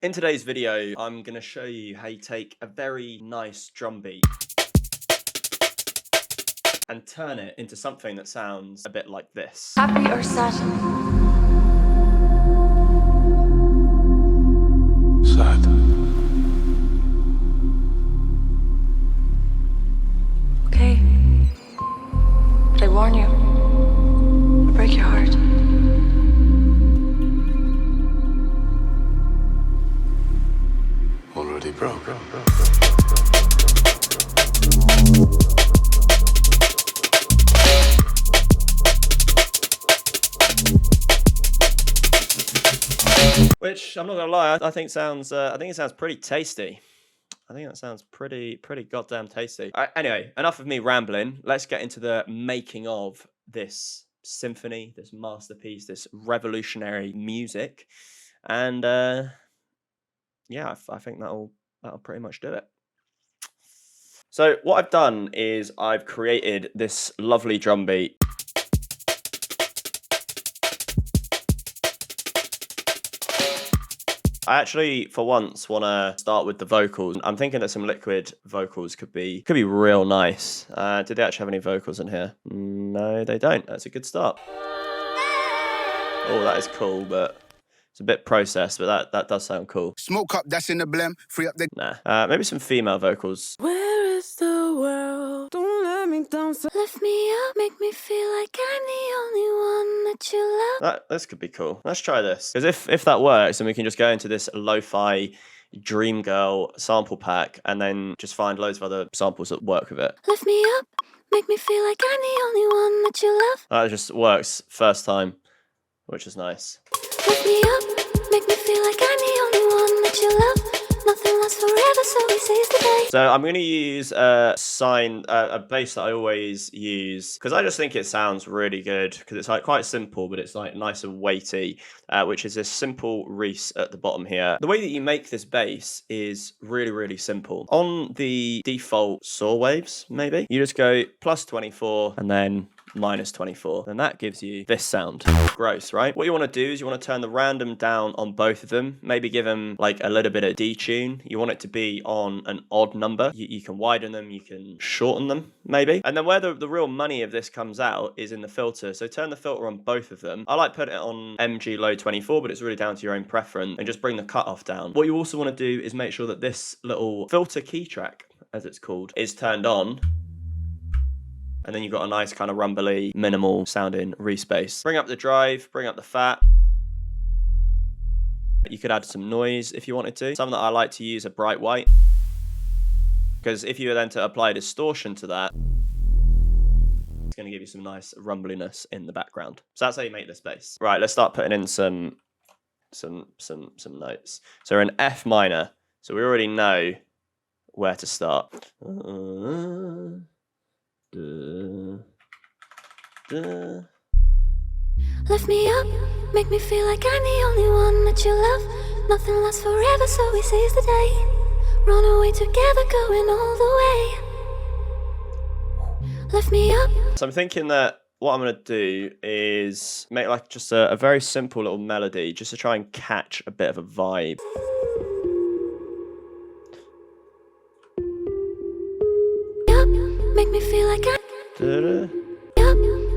In today's video, I'm going to show you how you take a very nice drum beat and turn it into something that sounds a bit like this. Happy or sad? Sad. Okay. But I warn you, I'll break your heart. Already broke. Which I'm not gonna lie, I think sounds. I think it sounds pretty tasty. I think that sounds pretty goddamn tasty. Anyway, enough of me rambling. Let's get into the making of this symphony, this masterpiece, this revolutionary music, and yeah, I think that'll pretty much do it. So what I've done is I've created this lovely drum beat. I actually, for once, want to start with the vocals. I'm thinking that some liquid vocals could be real nice. Did they actually have any vocals in here? No, they don't. That's a good start. Oh, that is cool, but it's a bit processed, but that does sound cool. Smoke up, that's in the blem. Free up the. Nah. Maybe some female vocals. Where is the world? Don't let me down. Lift me up, make me feel like I'm the only one that you love. This could be cool. Let's try this. Because if that works, then we can just go into this lo-fi Dream Girl sample pack and then just find loads of other samples that work with it. Lift me up, make me feel like I'm the only one that you love. That just works first time, which is nice. Lift me up, make me feel like I'm the only one that you love. Nothing lasts forever, so we seize the day. So I'm going to use a bass that I always use because I just think it sounds really good because it's like quite simple, but it's like nice and weighty, which is this simple Reese at the bottom here. The way that you make this bass is really simple. On the default saw waves, maybe, you just go plus 24 and then minus 24. Then that gives you this sound. Gross, right? What you want to do is you want to turn the random down on both of them. Maybe give them like a little bit of detune. You want it to be on an odd number. You can widen them, you can shorten them, maybe. And then where the real money of this comes out is in the filter. So turn the filter on both of them. I like putting it on MG low 24, but it's really down to your own preference. And just bring the cutoff down. What you also want to do is make sure that this little filter key track, as it's called, is turned on. And then you've got a nice kind of rumbly, minimal sounding Reese bass. Bring up the drive, bring up the fat. You could add some noise if you wanted to. Some that I like to use are bright white. Because if you were then to apply distortion to that, it's going to give you some nice rumbliness in the background. So that's how you make this bass. Right, let's start putting in some notes. So we're in F minor. So we already know where to start. Lift me up, make me feel like I'm the only one that you love. Nothing lasts forever, so we seize the day. Run away together, going all the way. Lift me up. So I'm thinking that what I'm going to do is make like just a very simple little melody just to try and catch a bit of a vibe. Make me feel like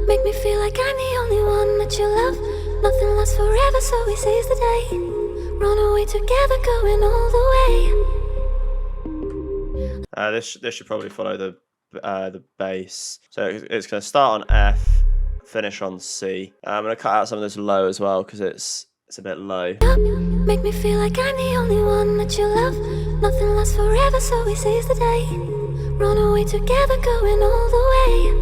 make me feel like I'm the only one that you love. Nothing lasts forever, so we seize the day. Run away together, going all the way. This should probably follow the bass. So it's going to start on F, finish on C. I'm going to cut out some of this low as well because it's a bit low. Make me feel like I'm the only one that you love. Nothing lasts forever, so we seize the day. Run away together, going all the way.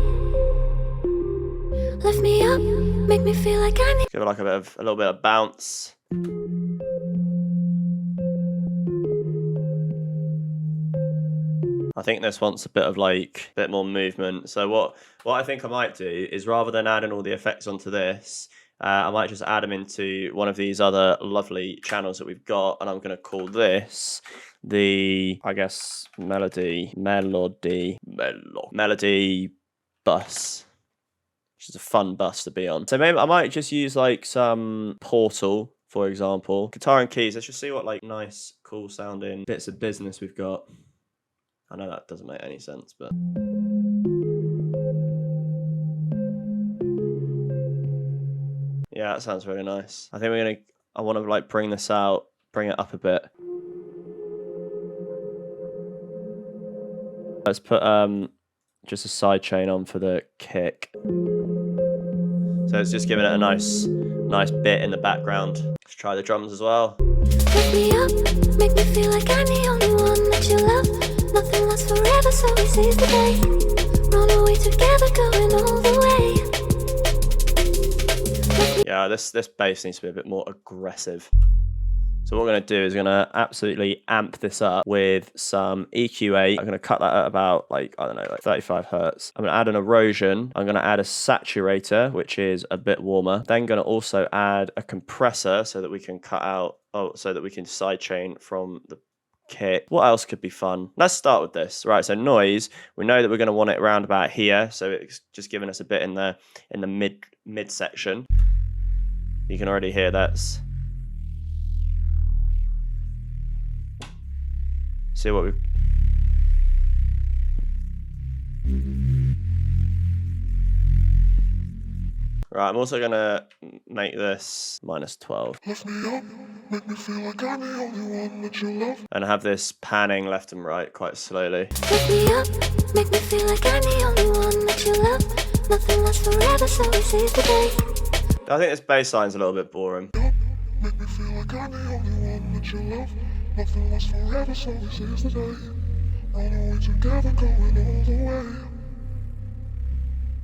Lift me up, make me feel like I'm. Give it like a little bit of bounce. I think this wants a bit more movement. So what I think I might do is rather than adding all the effects onto this, I might just add them into one of these other lovely channels that we've got, and I'm going to call this the, I guess, melody bus, which is a fun bus to be on. So maybe I might just use like some Portal for example. Guitar and keys. Let's just see what like nice, cool sounding bits of business we've got. I know that doesn't make any sense, but yeah, that sounds really nice. I think I want to like bring this out, bring it up a bit. Let's put just a side chain on for the kick. So it's just giving it a nice bit in the background. Let's try the drums as well. Wake me up, make me feel like I'm the only one that you love. Nothing lasts forever, so we seize the day. Run away together, going all the way. Yeah, this bass needs to be a bit more aggressive. So what we're going to do is we're going to absolutely amp this up with some EQ8. I'm going to cut that at about like, I don't know, like 35 hertz. I'm going to add an erosion. I'm going to add a saturator, which is a bit warmer. Then going to also add a compressor so that we can cut out, so that we can sidechain from the kick. What else could be fun? Let's start with this. Right, so noise, we know that we're going to want it around about here. So it's just giving us a bit in the mid section. You can already hear that's... See what we... Right, I'm also going to make this -12. Lift me up, make me feel like I'm the only one that you love. And have this panning left and right quite slowly. Wake me up, make me feel like I'm the only one that you love. Nothing lasts forever, so we seize the day. I think this bass line's a little bit boring. Make me feel like I'm the only one that you love. Nothing lasts forever, so we seize the day. Run away together, going all the way.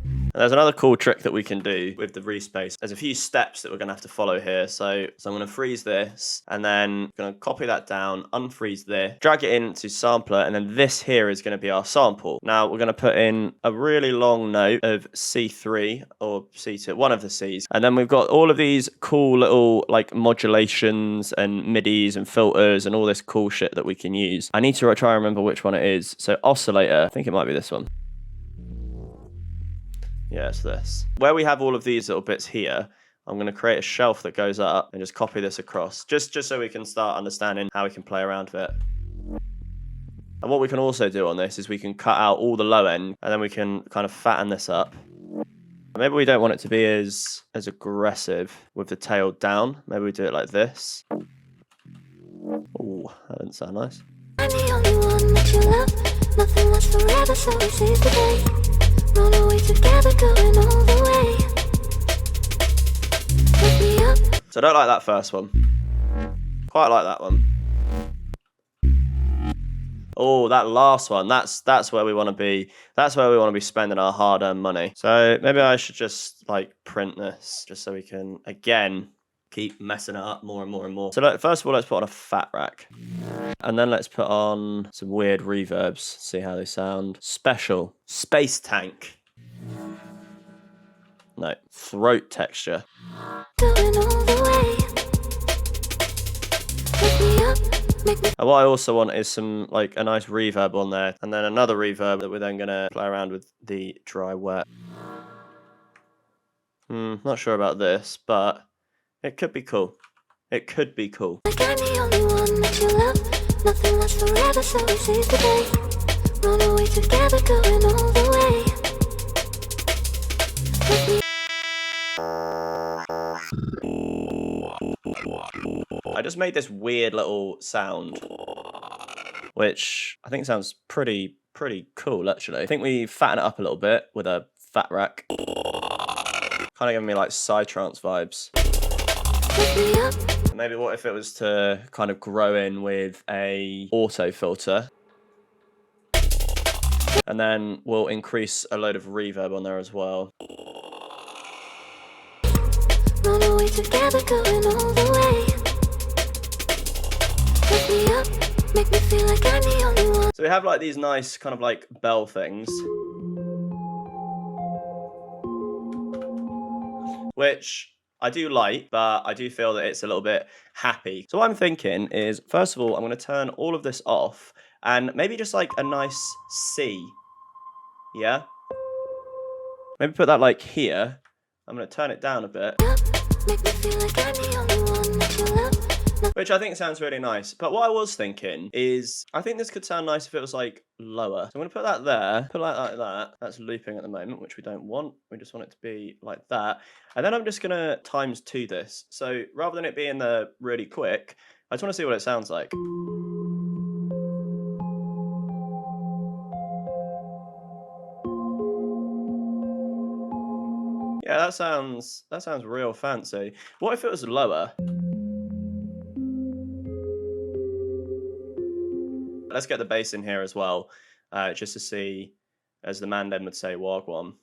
And there's another cool trick that we can do with the respace. There's a few steps that we're going to have to follow here. So I'm going to freeze this and then I'm going to copy that down, unfreeze this, drag it into sampler, and then this here is going to be our sample. Now we're going to put in a really long note of C3 or C2, one of the Cs. And then we've got all of these cool little like modulations and MIDIs and filters and all this cool shit that we can use. I need to try and remember which one it is. So oscillator, I think it might be this one. Yeah, it's this. Where we have all of these little bits here, I'm going to create a shelf that goes up and just copy this across, just so we can start understanding how we can play around with it. And what we can also do on this is we can cut out all the low end and then we can kind of fatten this up. Maybe we don't want it to be as aggressive with the tail down. Maybe we do it like this. Oh, that didn't sound nice. I'm the only one that you love. Nothing lasts forever, so we seize the day. Run away together, going all the way. Wake me up. So I don't like that first one. Quite like that one. Oh, that last one. That's where we want to be. That's where we want to be spending our hard-earned money. So maybe I should just like print this just so we can again keep messing it up more and more and more. So first of all, let's put on a fat rack. And then let's put on some weird reverbs, see how they sound. Special. Space tank. No, throat texture. Going all the way. Wake me up, make me And what I also want is some, like, a nice reverb on there. And then another reverb that we're then going to play around with the dry wet. Not sure about this, but it could be cool. It could be cool. like I'm the only one that you love. Nothing lasts forever, so we seize the day. Run away together, going all the way. Wake me I just made this weird little sound, which I think sounds pretty cool, actually. I think we fatten it up a little bit with a fat rack. Kind of giving me like psytrance vibes. Wake me up. Maybe what if it was to kind of grow in with a auto filter, and then we'll increase a load of reverb on there as well. Run away together, going all the way. Wake me up, make me feel like I'm the only one. So we have like these nice kind of like bell things, which I do like, but I do feel that it's a little bit happy. So what I'm thinking is, first of all, I'm going to turn all of this off and maybe just like a nice C. Yeah? Maybe put that like here. I'm going to turn it down a bit. Make me feel like I'm the only one that that you love. Which I think sounds really nice. But what I was thinking is, I think this could sound nice if it was like lower. So I'm going to put that there, put it like that. That's looping at the moment, which we don't want. We just want it to be like that. And then I'm just going to times 2 this. So rather than it being the really quick, I just want to see what it sounds like. Yeah, that sounds real fancy. What if it was lower? Let's get the bass in here as well, just to see, as the man then would say, wagwan.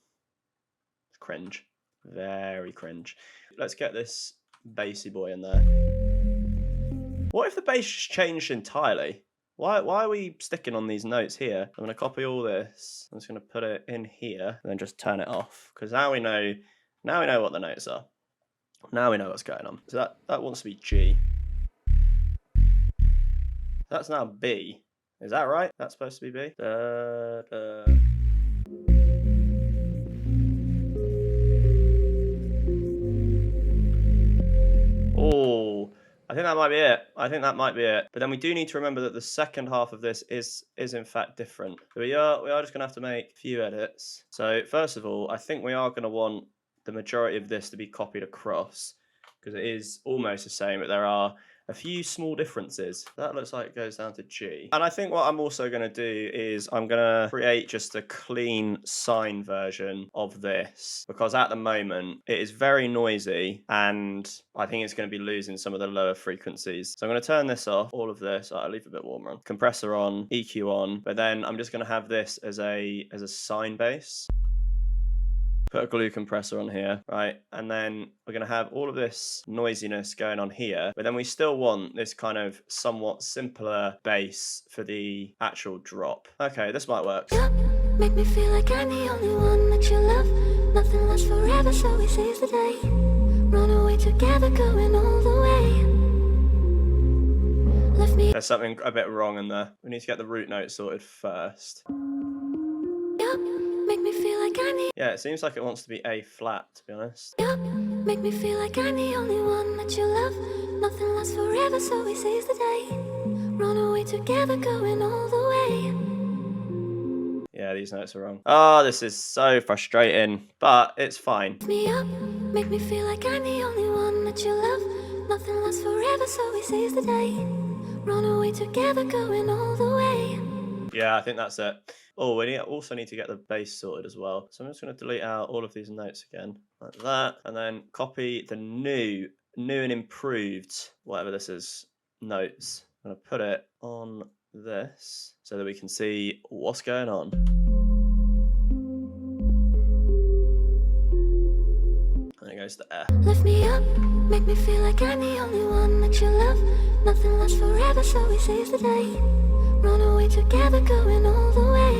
Cringe. Very cringe. Let's get this bassy boy in there. What if the bass just changed entirely? Why are we sticking on these notes here? I'm going to copy all this. I'm just going to put it in here and then just turn it off. Because now we know what the notes are. Now we know what's going on. So that wants to be G. That's now B. Is that right? That's supposed to be B? Oh, I think that might be it. I think that might be it. But then we do need to remember that the second half of this is in fact different. So we are just going to have to make a few edits. So first of all, I think we are going to want the majority of this to be copied across, because it is almost the same, but there are a few small differences. That looks like it goes down to G. And I think what I'm also going to do is I'm going to create just a clean sine version of this, because at the moment it is very noisy and I think it's going to be losing some of the lower frequencies. So I'm going to turn this off, all of this. I'll leave it a bit warmer on. Compressor on, EQ on, but then I'm just going to have this as a sine bass. Put a glue compressor on here, right? And then we're going to have all of this noisiness going on here, but then we still want this kind of somewhat simpler bass for the actual drop. Okay, this might work. Make me feel like I'm the only one that you love. Nothing lasts forever, so we seize the day. Run away together, going all the way. Left me There's something a bit wrong in there. We need to get the root note sorted first. up, make me feel like I'm the Yeah, it seems like it wants to be A flat, to be honest. up, make me feel like I'm the only one that you love. Nothing lasts forever, so we seize the day. Run away together, going all the way. Yeah, these notes are wrong. Oh, this is so frustrating, but it's fine. Lift me up, make me feel like I'm the only one that you love. Nothing lasts forever, so we seize the day. Run away together, going all the way. Yeah, I think that's it. Oh, we also need to get the bass sorted as well. So I'm just going to delete out all of these notes again, like that, and then copy the new and improved, whatever this is, notes. I'm going to put it on this so that we can see what's going on. And it goes to F. Lift me up, make me feel like I'm the only one that you love. Nothing lasts forever, so we seize the day. Run away together, going all the way.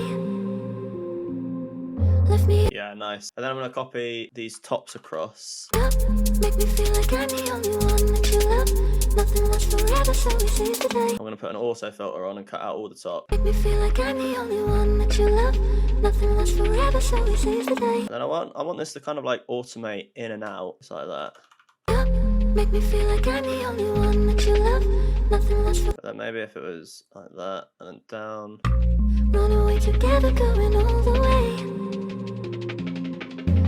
Lift me Yeah, nice. And then I'm going to copy these tops across. up, make me feel like I'm the only one that you love. Nothing lasts forever, so we seize the day. I'm going to put an auto filter on and cut out all the top. Make me feel like I'm the only one that you love. Nothing lasts forever, so we seize the day. And then I want this to kind of like automate in and out. It's like that. Up, make me feel like I'm the only one that you love. Nothing lasts forever. But then maybe if it was like that and then down. Run away together, going all the way.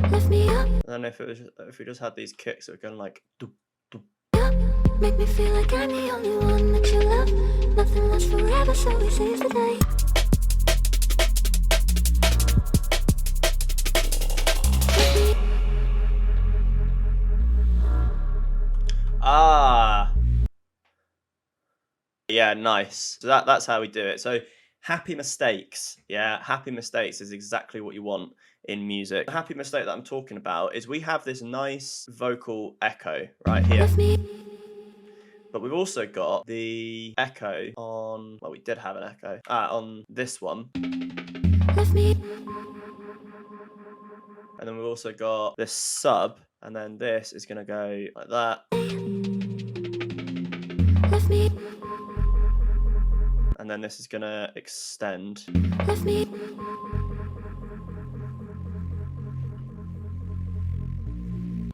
Lift me up, And then if we just had these kicks that were going like doop, doop. up, make me feel like I'm the only one that you love. Nothing lasts forever, so we seize the day. Ah. Yeah, nice. So that's how we do it. So happy mistakes. Yeah, happy mistakes is exactly what you want in music. The happy mistake that I'm talking about is we have this nice vocal echo right here. Lift me, But we've also got the echo on, well, we did have an echo, on this one. lift me, And then we've also got this sub, and then this is going to go like that. lift me, And then this is going to extend. lift me,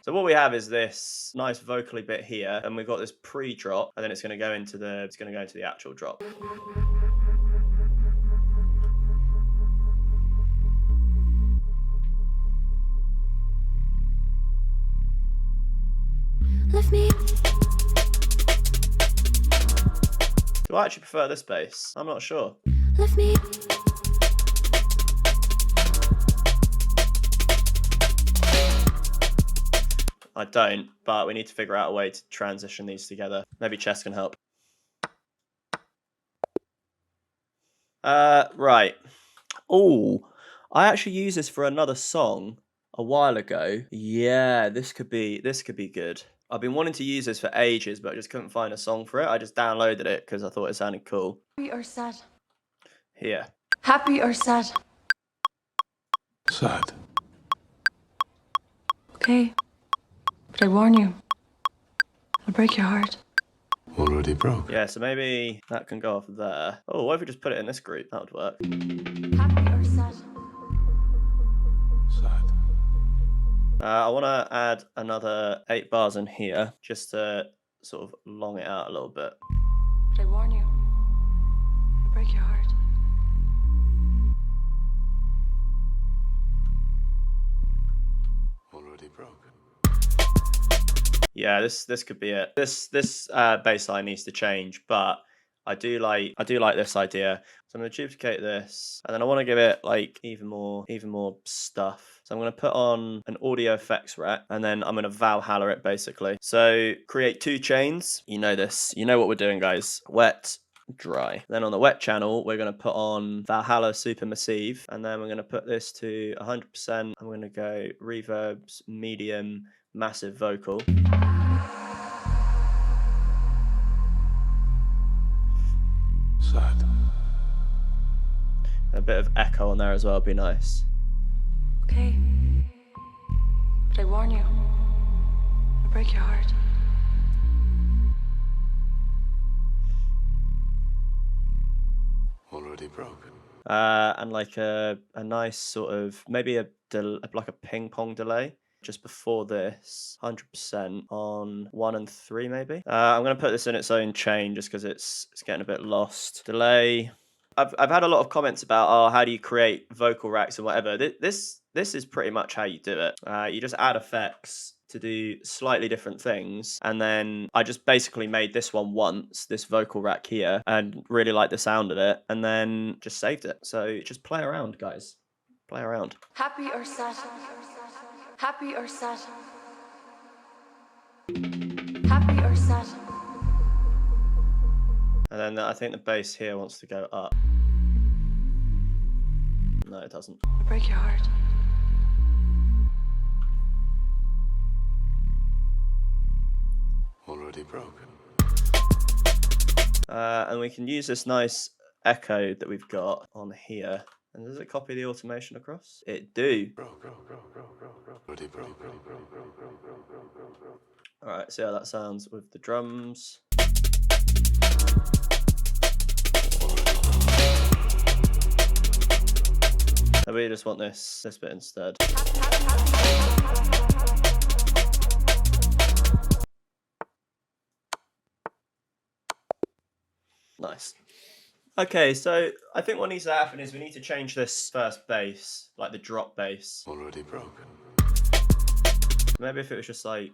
So So what we have is this nice vocally bit here, and we've got this pre-drop, and then it's going to go into the actual drop. Lift me. Do I actually prefer this bass? I'm not sure. Lift me. I don't, but we need to figure out a way to transition these together. Maybe Chess can help. Right. Oh, I actually used this for another song a while ago. Yeah, this could be good. I've been wanting to use this for ages, but I just couldn't find a song for it. I just downloaded it because I thought it sounded cool. Happy or sad? Here. Happy or sad? Sad. Okay. But I warn you, I'll break your heart. Already broke. Yeah, so maybe that can go off there. Oh, what if we just put it in this group? That would work. Happy or sad? Sad. I want to add another 8 bars in here, just to sort of long it out a little bit. But I warn you, I'll break your heart. Already broken. Yeah, this could be it. This bass line needs to change, but I do like this idea. So I'm gonna duplicate this, and then I want to give it like even more stuff. So I'm gonna put on an audio effects rack, and then I'm gonna Valhalla it basically. So create 2 chains. You know this. You know what we're doing, guys. Wet, dry. Then on the wet channel, we're going to put on Valhalla Super Massive, and then we're going to put this to 100%. I'm going to go reverbs, medium, massive vocal. Sad. A bit of echo on there as well would be nice. Okay. But I warn you, I'll break your heart. Already broken. And like a nice sort of, maybe like a ping pong delay just before this, 100% on 1 and 3 maybe. I'm going to put this in its own chain just because it's getting a bit lost. Delay. I've had a lot of comments about, oh, how do you create vocal racks and whatever. This is pretty much how you do it. You just add effects to do slightly different things, and then I just basically made this one once, this vocal rack here, and really liked the sound of it, and then just saved it. So just play around, guys. Play around. Happy or sad? Happy or sad? Happy or sad? And then I think the bass here wants to go up. No, it doesn't. I'll break your heart. Already broken. And we can use this nice echo that we've got on here. And does it copy the automation across? It do. Already broken. All right, see how that sounds with the drums. And we just want this bit instead. Nice. Okay, so I think what needs to happen is we need to change this first bass, like the drop bass. Already broken. Maybe if it was just like...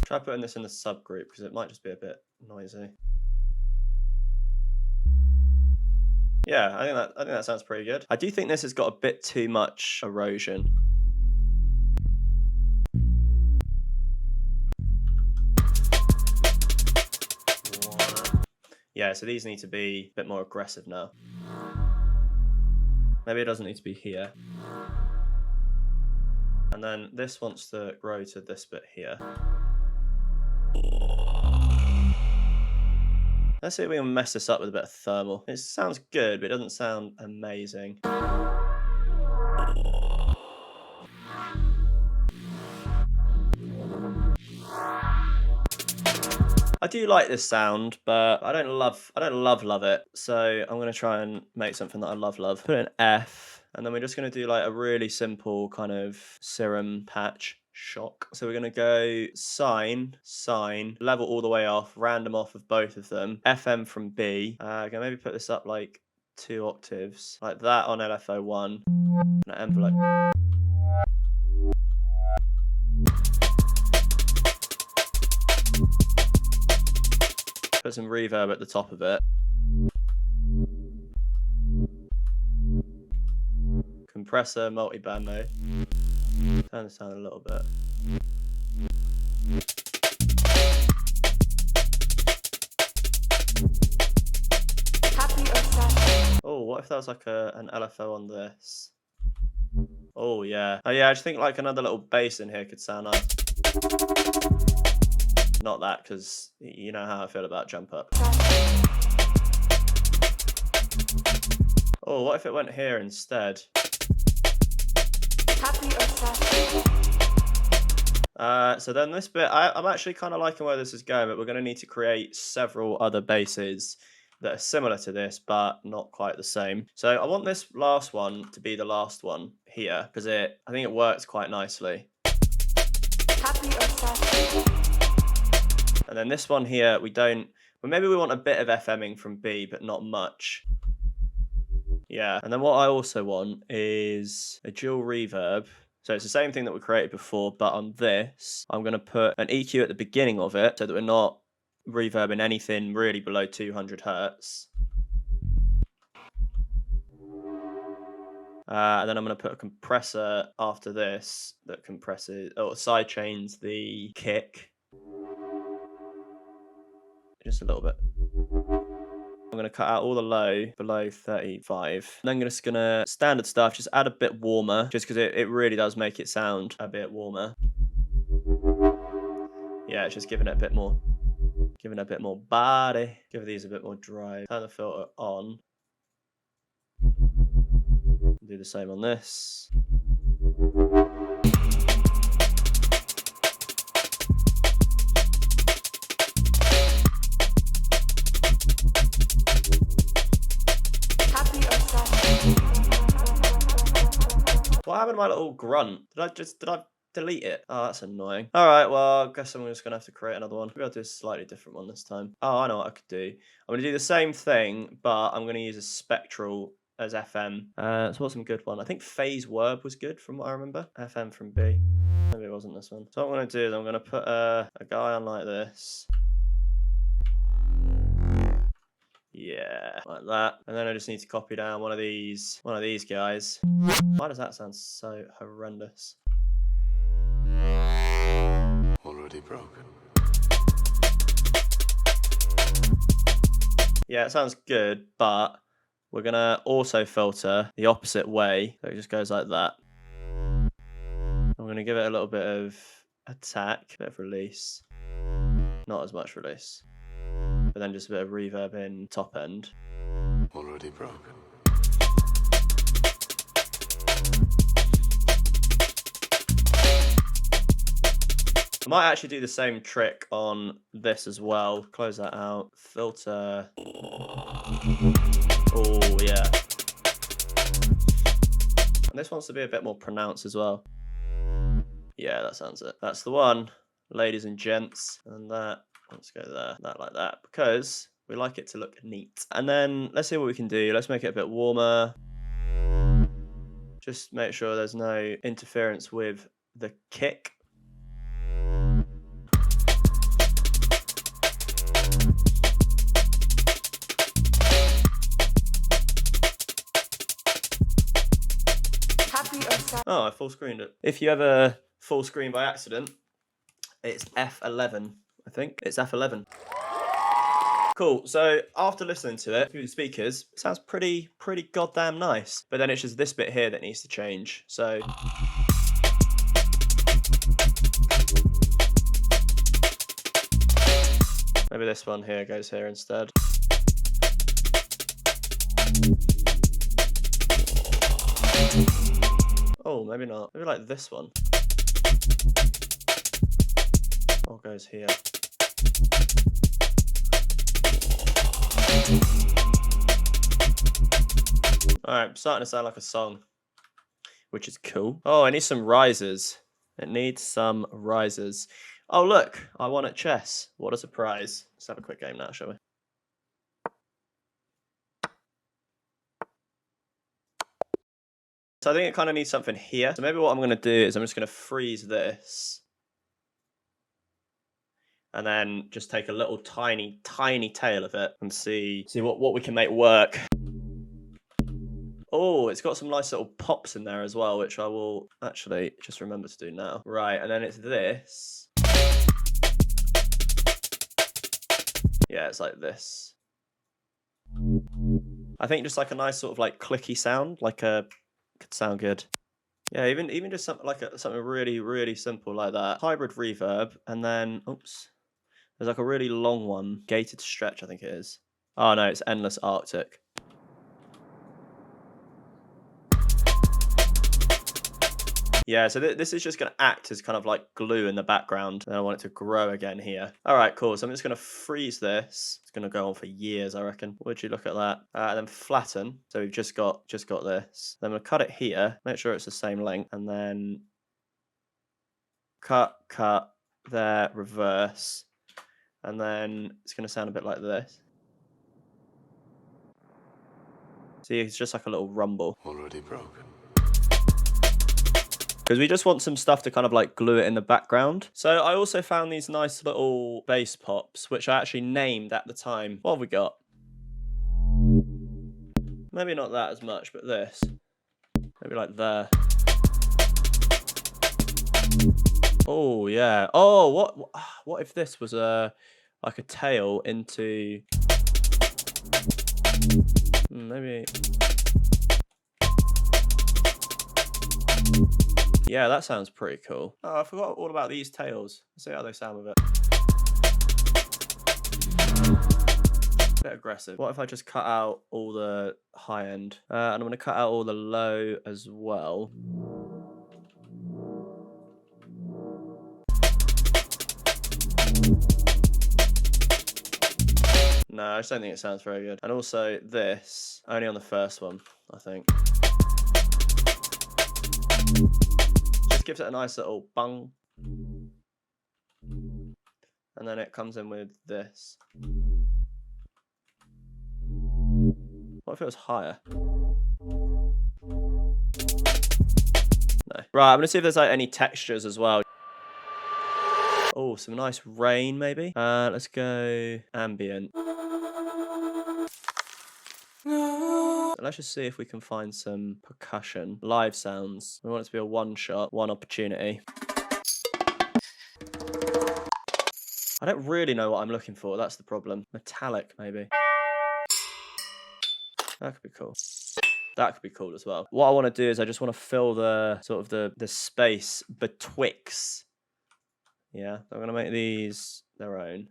Try putting this in the subgroup because it might just be a bit noisy. Yeah, I think that sounds pretty good. I do think this has got a bit too much erosion. Yeah, so these need to be a bit more aggressive now. Maybe it doesn't need to be here. And then this wants to grow to this bit here. Let's see if we can mess this up with a bit of thermal. It sounds good, but it doesn't sound amazing. I do like this sound, but I don't love it. So I'm gonna try and make something that I love. Put an F, and then we're just gonna do like a really simple kind of serum patch shock. So we're gonna go sine, level all the way off, random off of both of them, FM from B. Gonna maybe put this up like 2 octaves, like that on LFO1, and an envelope. Put some reverb at the top of it. Compressor, multi-band mode. Turn this down a little bit. Happy or sad? Oh, what if that was like an LFO on this? Oh yeah. Oh yeah, I just think like another little bass in here could sound nice. Not that, because you know how I feel about jump up. Oh, what if it went here instead? Happy or sad? So then this bit, I'm actually kind of liking where this is going, but we're going to need to create several other basses that are similar to this, but not quite the same. So I want this last one to be the last one here, because I think it works quite nicely. Happy or sad? And then this one here, maybe we want a bit of FMing from B, but not much. Yeah, and then what I also want is a dual reverb. So it's the same thing that we created before, but on this, I'm going to put an EQ at the beginning of it so that we're not reverbing anything really below 200 hertz. And then I'm going to put a compressor after this that compresses or sidechains the kick. Just a little bit. I'm going to cut out all the low below 35. Then I'm just going to standard stuff, just add a bit warmer, just because it really does make it sound a bit warmer. Yeah, it's just giving it a bit more body. Give these a bit more drive. Turn the filter on. Do the same on this. What happened to my little grunt? Did I delete it? Oh, that's annoying. All right, well, I guess I'm just gonna have to create another one. Maybe I'll do a slightly different one this time. Oh, I know what I could do. I'm gonna do the same thing, but I'm gonna use a spectral as FM. So what's some good one? I think phase Werb was good from what I remember. FM from B. Maybe it wasn't this one. So what I'm gonna do is I'm gonna put a guy on like this. Yeah, like that. And then I just need to copy down one of these guys. Why does that sound so horrendous? Already broken. Yeah, it sounds good, but we're gonna auto filter the opposite way. So it just goes like that. I'm gonna give it a little bit of attack, a bit of release. Not as much release. But then just a bit of reverb in top end. Already broken. I might actually do the same trick on this as well. Close that out. Filter. Oh, yeah. And this wants to be a bit more pronounced as well. Yeah, that sounds it. That's the one, ladies and gents. And that, let's go there. That like that, because we like it to look neat. And then let's see what we can do. Let's make it a bit warmer. Just make sure there's no interference with the kick. Oh, I full screened it. If you ever full screen by accident, it's F11, I think. It's F11. Cool, so after listening to it through the speakers, it sounds pretty goddamn nice. But then it's just this bit here that needs to change, so... maybe this one here goes here instead. Oh, maybe not. Maybe like this one. Or goes here. Alright, starting to sound like a song, which is cool. Oh, I need some risers. It needs some risers. Oh, look, I won at chess. What a surprise. Let's have a quick game now, shall we? So I think it kind of needs something here. So maybe what I'm going to do is I'm just going to freeze this. And then just take a little tiny tail of it and see what we can make work. Oh, it's got some nice little pops in there as well, which I will actually just remember to do now. Right, and then it's this. Yeah, it's like this. I think just like a nice sort of like clicky sound, could sound good. Yeah, even just something like something really simple like that. Hybrid reverb, and then oops, there's like a really long one, gated stretch, I think it is. Oh no, it's endless Arctic. Yeah, so this is just going to act as kind of like glue in the background. And I want it to grow again here. All right, cool. So I'm just going to freeze this. It's going to go on for years, I reckon. Would you look at that? And then flatten. So we've just got this. Then we'll cut it here. Make sure it's the same length. And then cut, there, reverse. And then it's going to sound a bit like this. See, it's just like a little rumble. Already broken. Because we just want some stuff to kind of like glue it in the background. So I also found these nice little bass pops, which I actually named at the time. What have we got? Maybe not that as much, but this. Maybe like there. Oh, yeah. Oh, what if this was like a tail into... Maybe... Yeah, that sounds pretty cool. Oh, I forgot all about these tails. Let's see how they sound with it. Bit aggressive. What if I just cut out all the high end? And I'm going to cut out all the low as well. No, I just don't think it sounds very good. And also this, only on the first one, I think. Gives it a nice little bung, and then it comes in with this. What if it was higher? No. Right, I'm gonna see if there's like any textures as well. Oh, some nice rain maybe. Let's go ambient. Let's just see if we can find some percussion. Live sounds. We want it to be a one shot, one opportunity. I don't really know what I'm looking for. That's the problem. Metallic, maybe. That could be cool. That could be cool as well. What I want to do is I just want to fill the sort of the space betwixt. Yeah, I'm going to make these their own.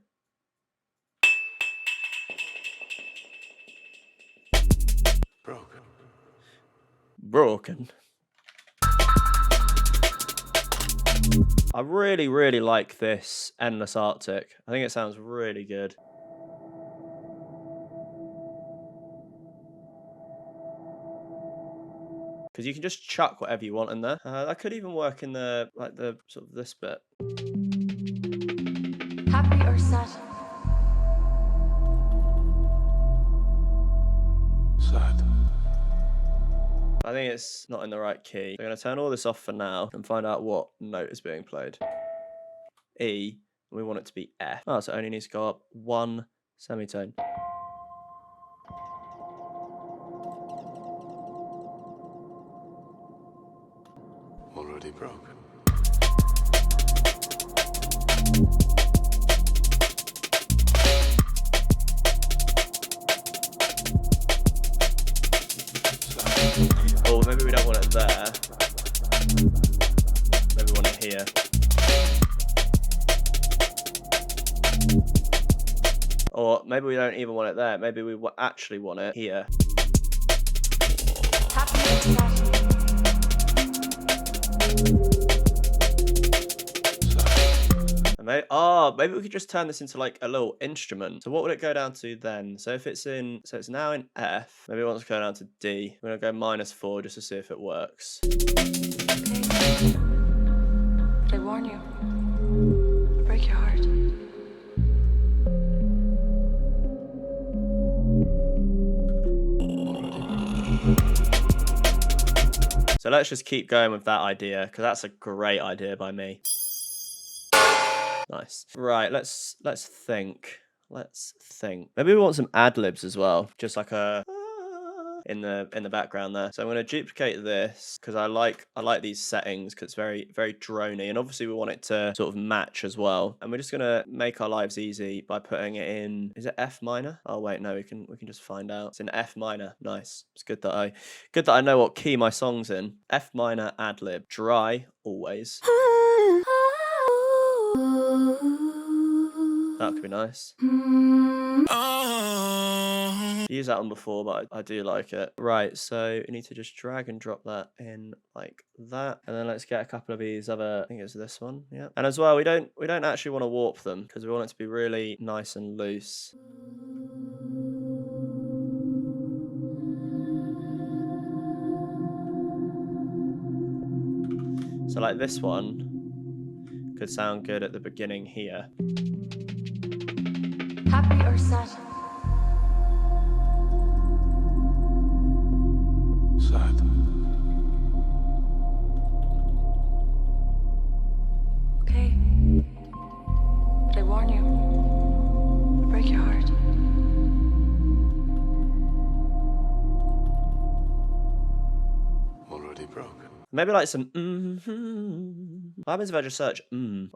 Broken. I really like this Endless Arctic. I think it sounds really good. Because you can just chuck whatever you want in there. That could even work in the sort of this bit. Happy or sad? Sad. I think it's not in the right key. I'm going to turn all this off for now and find out what note is being played. E. We want it to be F. Oh, so it only needs to go up one semitone. Already broken. Oh, maybe we don't want it there. Maybe we want it here. Or maybe we don't even want it there. Maybe we actually want it here. Happy or sad? And Maybe we could just turn this into like a little instrument. So what would it go down to then? So if it's in, so it's now in F. Maybe it wants to go down to D. We're gonna go -4 just to see if it works. Okay. But I warn you, I'll break your heart. So let's just keep going with that idea, because that's a great idea by me. Nice. Right, let's think. Let's think. Maybe we want some ad-libs as well, just like a in the background there. So I'm going to duplicate this because I like these settings because it's very drony, and obviously we want it to sort of match as well. And we're just going to make our lives easy by putting it in. Is it F minor? Oh wait, no, we can just find out. It's in F minor. Nice. It's good that I know what key my song's in. F minor ad-lib. Dry always. That could be nice. Used that one before, but I do like it. Right, so you need to just drag and drop that in like that, and then let's get a couple of these other. I think it's this one, yeah. And as well, we don't actually want to warp them because we want it to be really nice and loose. So like this one could sound good at the beginning here. Happy or sad? Sad. Okay. But I warn you, I'll break your heart. Already broken. Maybe like some What happens if I just search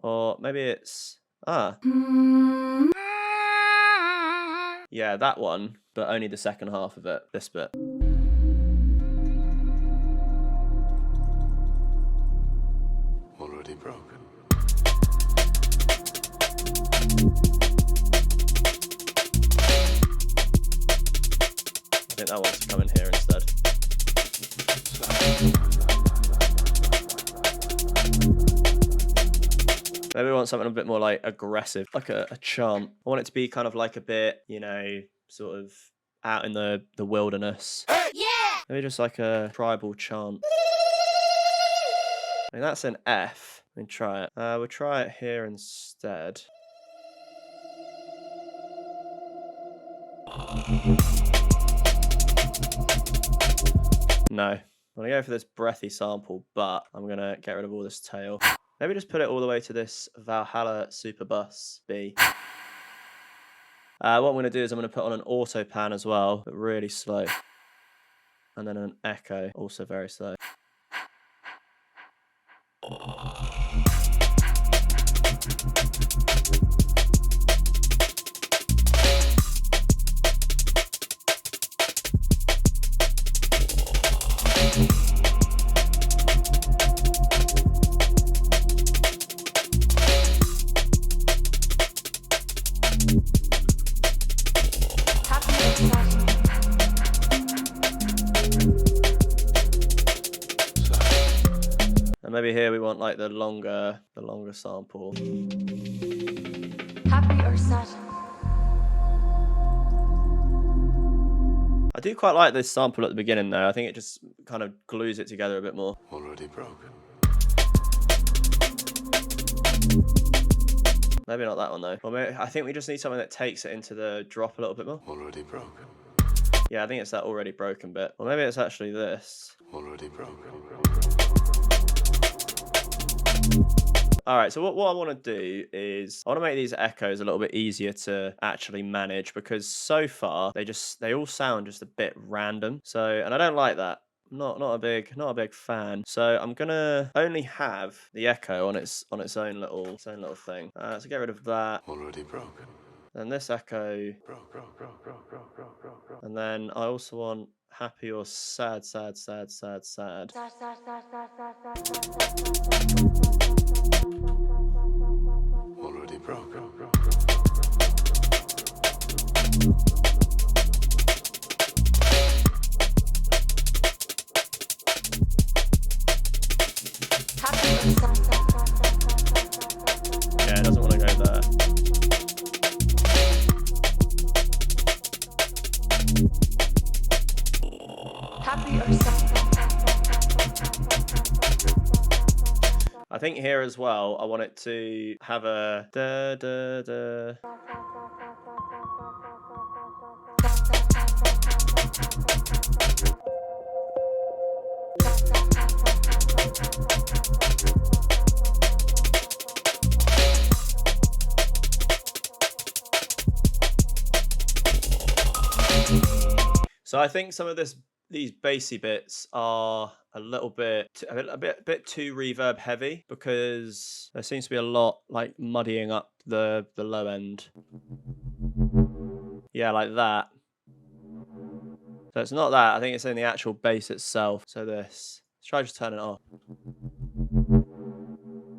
or maybe it's yeah, that one, but only the second half of it, this bit. Already broken. I think that wants to come in here instead. Maybe we want something a bit more like aggressive, like a chant. I want it to be kind of like a bit, you know, sort of out in the wilderness. Yeah! Maybe just like a tribal chant. I mean, that's an F. Let me try it. We'll try it here instead. No. I'm going to go for this breathy sample, but I'm going to get rid of all this tail. Maybe just put it all the way to this Valhalla Superbus B. What I'm going to do is I'm going to put on an auto pan as well, but really slow. And then an echo, also very slow. And maybe here we want like the longer sample. Happy or sad? I do quite like this sample at the beginning though. I think it just kind of glues it together a bit more. Already broken. Maybe not that one though. Well, maybe, I think we just need something that takes it into the drop a little bit more. Already broken. Yeah, I think it's that already broken bit. Or maybe it's actually this. Already broken. Alright, so what I want to do is I want to make these echoes a little bit easier to actually manage, because so far they all sound just a bit random. So, and I don't like that. Not a big fan. So I'm gonna only have the echo on its own little thing. So get rid of that. Already broken. And this echo. Broke. And then I also want happy or sad. Already broken. Happy or sad? Yeah, it doesn't want to go think here as well, I want it to have a da da da. So I think some of these bassy bits are a little bit a bit too reverb heavy, because there seems to be a lot like muddying up the low end. Yeah, like that. So it's not that. I think it's in the actual bass itself. So this. Let's try just turn it off.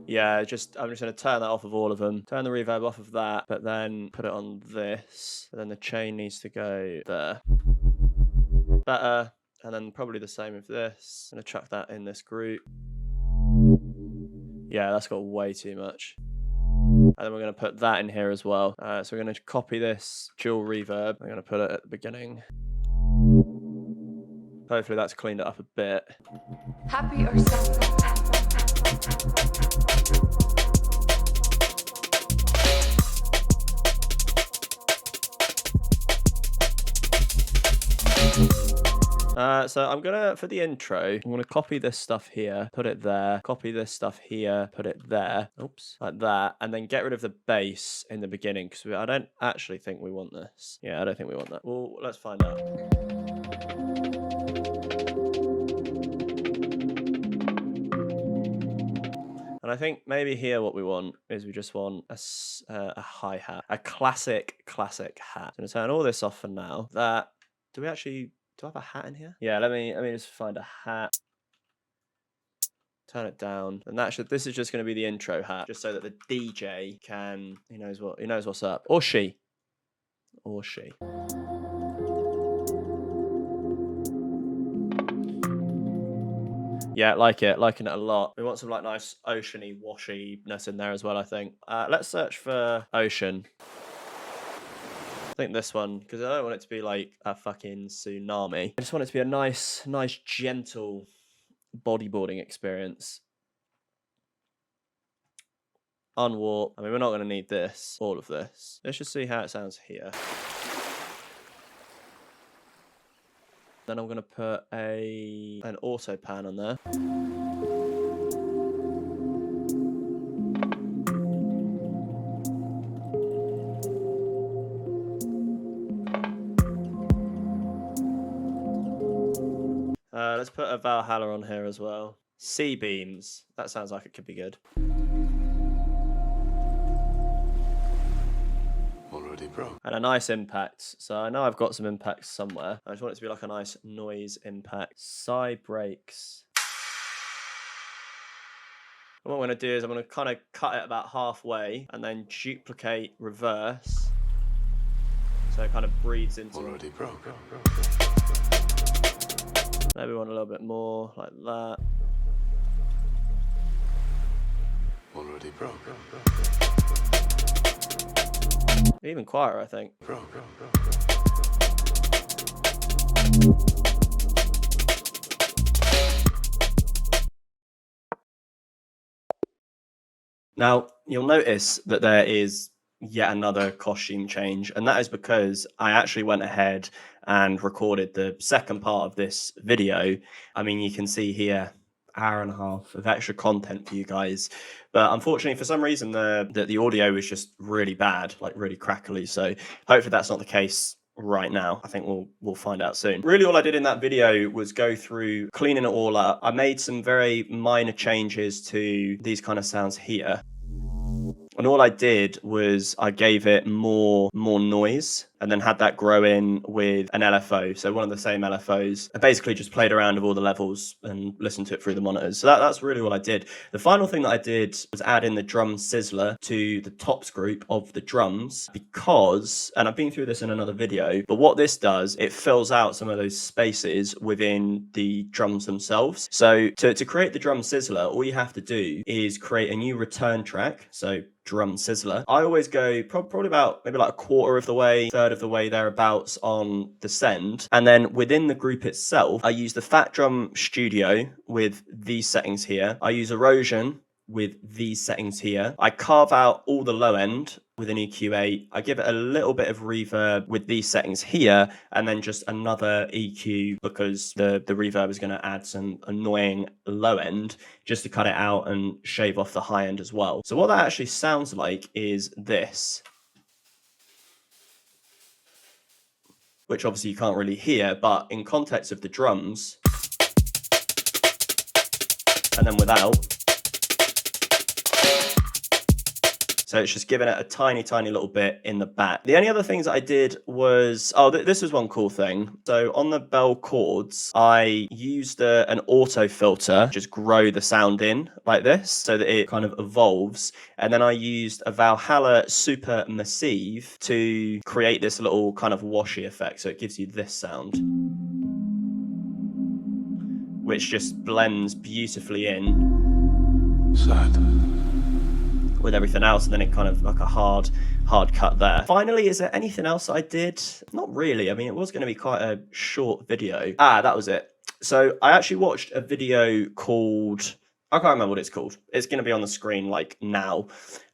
Yeah, I'm just going to turn that off of all of them. Turn the reverb off of that, but then put it on this. But then the chain needs to go there. Better. And then probably the same with this. I'm going to chuck that in this group. Yeah, that's got way too much. And then we're going to put that in here as well. So we're going to copy this dual reverb. I'm going to put it at the beginning. Hopefully that's cleaned it up a bit. Happy or sad? So I'm gonna, for the intro, I'm gonna copy this stuff here, put it there, copy this stuff here, put it there, oops, like that, and then get rid of the bass in the beginning, because I don't actually think we want this. Yeah, I don't think we want that. Well, let's find out. And I think maybe here what we want is we just want a hi-hat, a classic hat. I'm gonna turn all this off for now. Do I have a hat in here? Yeah, let me just find a hat. Turn it down. And this is just going to be the intro hat, just so that the DJ can, he knows what's up. Or she. Yeah, liking it a lot. We want some like nice oceany washiness in there as well, I think. Let's search for ocean. I think this one, because I don't want it to be like a fucking tsunami. I just want it to be a nice, gentle bodyboarding experience. Unwarp. I mean, we're not going to need this, all of this. Let's just see how it sounds here. Then I'm going to put an auto pan on there. Let's put a Valhalla on here as well. Sea beams. That sounds like it could be good. Already broke. And a nice impact. So I know I've got some impacts somewhere. I just want it to be like a nice noise impact. Side breaks. What I'm going to do is I'm going to kind of cut it about halfway and then duplicate reverse. So it kind of breathes into Already broke. Maybe want a little bit more, like that. Already broke. Even quieter, I think. Now, you'll notice that there is yet another costume change, and that is because I actually went ahead and recorded the second part of this video. I mean, you can see here hour and a half of extra content for you guys, but unfortunately for some reason the audio was just really bad, like really crackly, so hopefully that's not the case right now. I think we'll find out soon. Really, all I did in that video was go through cleaning it all up. I made some very minor changes to these kind of sounds here. And all I did was I gave it more noise and then had that grow in with an LFO. So one of the same LFOs. I basically just played around with all the levels and listened to it through the monitors. So that's really all I did. The final thing that I did was add in the drum sizzler to the tops group of the drums because, and I've been through this in another video, but what this does, it fills out some of those spaces within the drums themselves. So to create the drum sizzler, all you have to do is create a new return track. So drum sizzler. I always go probably about maybe like a quarter of the way, third of the way thereabouts on the send. And then within the group itself, I use the Fat Drum Studio with these settings here. I use erosion with these settings here. I carve out all the low end with an EQ8. I give it a little bit of reverb with these settings here, and then just another EQ because the reverb is going to add some annoying low end just to cut it out and shave off the high end as well. So what that actually sounds like is this, which obviously you can't really hear, but in context of the drums, and then without, so it's just giving it a tiny, tiny little bit in the back. The only other things that I did was, this was one cool thing. So on the bell chords, I used an auto filter, just grow the sound in like this so that it kind of evolves. And then I used a Valhalla Super Massive to create this little kind of washy effect. So it gives you this sound, which just blends beautifully in. Sad. With everything else, and then it kind of like a hard cut there. Finally, is there anything else I did? Not really. I mean, it was going to be quite a short video. That was it. So I actually watched a video called, I can't remember what it's called. It's going to be on the screen like now.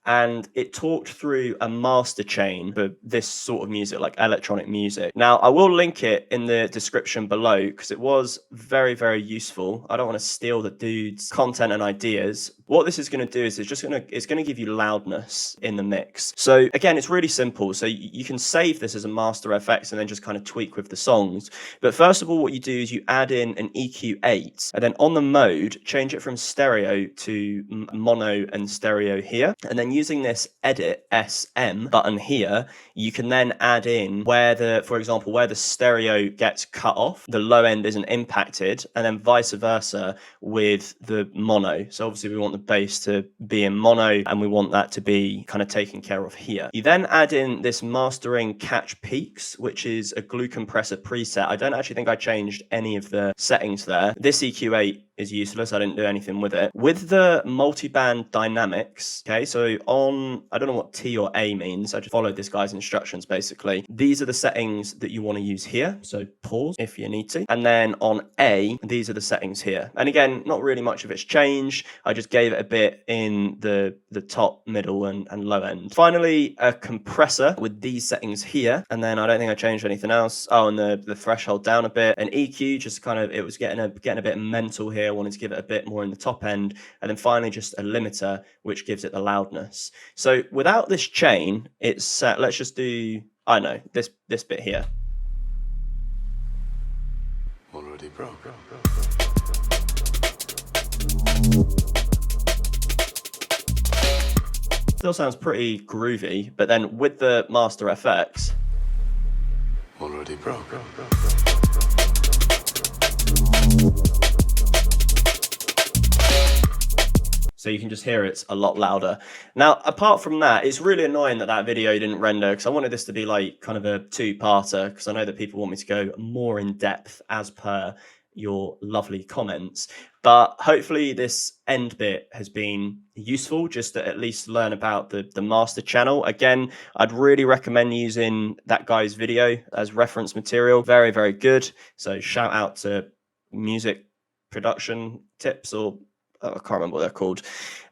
And it talked through a master chain for this sort of music, like electronic music. Now, I will link it in the description below because it was very, very useful. I don't want to steal the dude's content and ideas. What this is going to do is it's going to give you loudness in the mix. So again, it's really simple. So you can save this as a master FX and then just kind of tweak with the songs. But first of all, what you do is you add in an EQ8, and then on the mode, change it from stereo to mono and stereo here. And then using this edit SM button here, you can then add in where for example, where the stereo gets cut off, the low end isn't impacted, and then vice versa with the mono. So obviously we want the bass to be in mono and we want that to be kind of taken care of here. You then add in this mastering catch peaks, which is a glue compressor preset. I don't actually think I changed any of the settings there. This EQ8 is useless. I didn't do anything with it. With the multiband dynamics, okay, so on, I don't know what T or A means. I just followed this guy's instructions, basically. These are the settings that you want to use here. So pause if you need to. And then on A, these are the settings here. And again, not really much of it's changed. I just gave it a bit in the top, middle, and low end. Finally, a compressor with these settings here. And then I don't think I changed anything else. Oh, and the threshold down a bit. An EQ, just kind of, it was getting a bit mental here. I wanted to give it a bit more in the top end. And then finally, just a limiter, which gives it the loudness. So without this chain, it's, let's just do, I don't know, this bit here. Already broke. Still sounds pretty groovy, but then with the Master FX, Already broke. so you can just hear it's a lot louder. Now, apart from that, it's really annoying that video didn't render, because I wanted this to be like kind of a two-parter, because I know that people want me to go more in depth as per your lovely comments. But hopefully this end bit has been useful, just to at least learn about the master channel. Again, I'd really recommend using that guy's video as reference material. Very, very good. So shout out to music production tips, or I can't remember what they're called.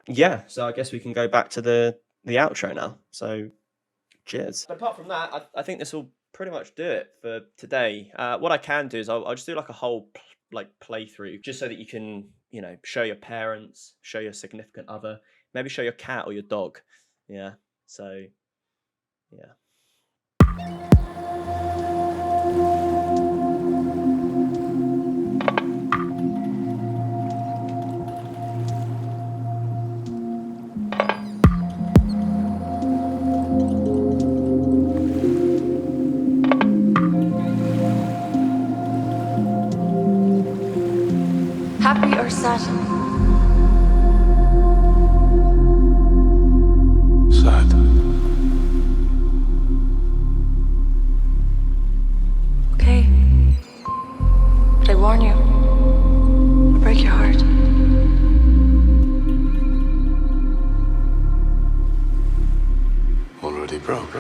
Yeah, so I guess we can go back to the outro now. So cheers. But apart from that, I think this will pretty much do it for today. What I can do is I'll just do like a whole playthrough, just so that you can, you know, show your parents, show your significant other, maybe show your cat or your dog. Yeah, so yeah. Happy or sad? Sad. Okay. But I warn you, I'll break your heart. Already broke.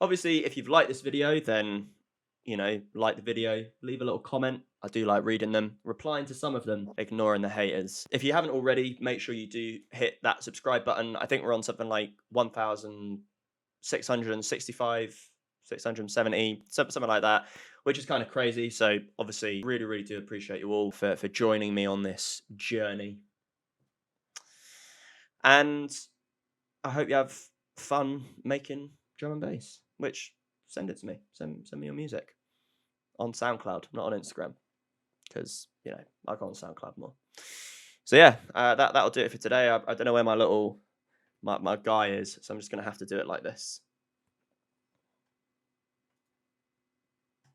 Obviously, if you've liked this video, then, like the video, leave a little comment. I do like reading them, replying to some of them, ignoring the haters. If you haven't already, make sure you do hit that subscribe button. I think we're on something like 1,665, 670, something like that, which is kind of crazy. So obviously, really, really do appreciate you all for joining me on this journey. And I hope you have fun making drum and bass, which send it to me. Send me your music on SoundCloud, not on Instagram, because, I go on SoundCloud more. So yeah, that'll do it for today. I don't know where my guy is, so I'm just going to have to do it like this.